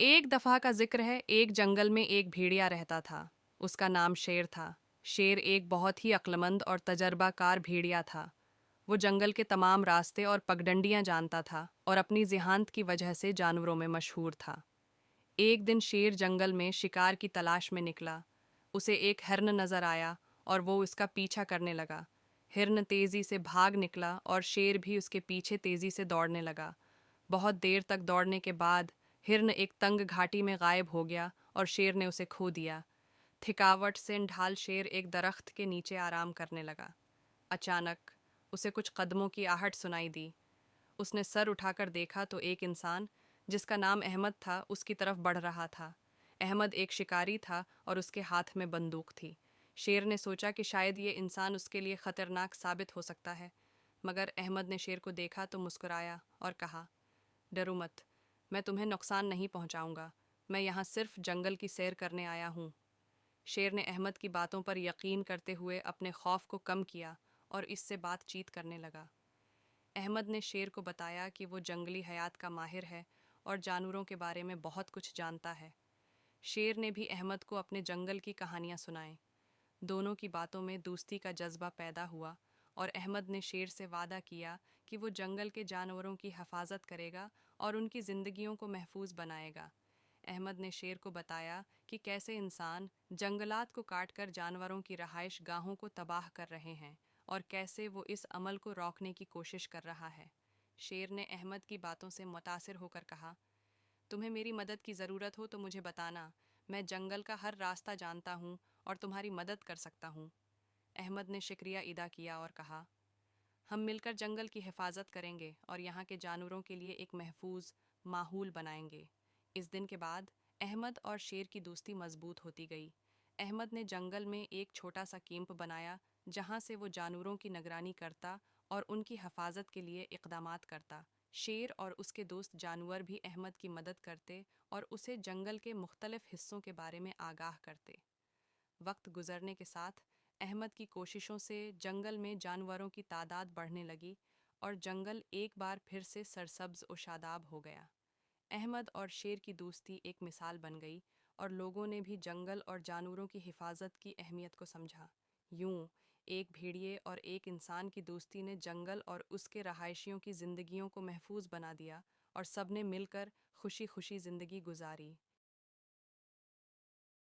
ایک دفعہ کا ذکر ہے، ایک جنگل میں ایک بھیڑیا رہتا تھا۔ اس کا نام شیر تھا۔ شیر ایک بہت ہی عقلمند اور تجربہ کار بھیڑیا تھا۔ وہ جنگل کے تمام راستے اور پگڈنڈیاں جانتا تھا اور اپنی ذہانت کی وجہ سے جانوروں میں مشہور تھا۔ ایک دن شیر جنگل میں شکار کی تلاش میں نکلا۔ اسے ایک ہرن نظر آیا اور وہ اس کا پیچھا کرنے لگا۔ ہرن تیزی سے بھاگ نکلا اور شیر بھی اس کے پیچھے تیزی سے دوڑنے لگا۔ بہت دیر تک دوڑنے کے بعد ہرن ایک تنگ گھاٹی میں غائب ہو گیا اور شیر نے اسے کھو دیا۔ تھکاوٹ سے ڈھال شیر ایک درخت کے نیچے آرام کرنے لگا۔ اچانک اسے کچھ قدموں کی آہٹ سنائی دی۔ اس نے سر اٹھا کر دیکھا تو ایک انسان جس کا نام احمد تھا اس کی طرف بڑھ رہا تھا۔ احمد ایک شکاری تھا اور اس کے ہاتھ میں بندوق تھی۔ شیر نے سوچا کہ شاید یہ انسان اس کے لیے خطرناک ثابت ہو سکتا ہے، مگر احمد نے شیر کو دیکھا تو مسکرایا اور کہا، ڈرو مت، میں تمہیں نقصان نہیں پہنچاؤں گا، میں یہاں صرف جنگل کی سیر کرنے آیا ہوں۔ شیر نے احمد کی باتوں پر یقین کرتے ہوئے اپنے خوف کو کم کیا اور اس سے بات چیت کرنے لگا۔ احمد نے شیر کو بتایا کہ وہ جنگلی حیات کا ماہر ہے اور جانوروں کے بارے میں بہت کچھ جانتا ہے۔ شیر نے بھی احمد کو اپنے جنگل کی کہانیاں سنائیں۔ دونوں کی باتوں میں دوستی کا جذبہ پیدا ہوا اور احمد نے شیر سے وعدہ کیا کہ وہ جنگل کے جانوروں کی حفاظت کرے گا اور ان کی زندگیوں کو محفوظ بنائے گا۔ احمد نے شیر کو بتایا کہ کیسے انسان جنگلات کو کاٹ کر جانوروں کی رہائش گاہوں کو تباہ کر رہے ہیں اور کیسے وہ اس عمل کو روکنے کی کوشش کر رہا ہے۔ شیر نے احمد کی باتوں سے متاثر ہو کر کہا، تمہیں میری مدد کی ضرورت ہو تو مجھے بتانا، میں جنگل کا ہر راستہ جانتا ہوں اور تمہاری مدد کر سکتا ہوں۔ احمد نے شکریہ ادا کیا اور کہا، ہم مل کر جنگل کی حفاظت کریں گے اور یہاں کے جانوروں کے لیے ایک محفوظ ماحول بنائیں گے۔ اس دن کے بعد احمد اور شیر کی دوستی مضبوط ہوتی گئی۔ احمد نے جنگل میں ایک چھوٹا سا کیمپ بنایا جہاں سے وہ جانوروں کی نگرانی کرتا اور ان کی حفاظت کے لیے اقدامات کرتا۔ شیر اور اس کے دوست جانور بھی احمد کی مدد کرتے اور اسے جنگل کے مختلف حصوں کے بارے میں آگاہ کرتے۔ وقت گزرنے کے ساتھ احمد کی کوششوں سے جنگل میں جانوروں کی تعداد بڑھنے لگی اور جنگل ایک بار پھر سے سرسبز و شاداب ہو گیا۔ احمد اور شیر کی دوستی ایک مثال بن گئی اور لوگوں نے بھی جنگل اور جانوروں کی حفاظت کی اہمیت کو سمجھا۔ یوں ایک بھیڑیے اور ایک انسان کی دوستی نے جنگل اور اس کے رہائشیوں کی زندگیوں کو محفوظ بنا دیا اور سب نے مل کر خوشی خوشی زندگی گزاری۔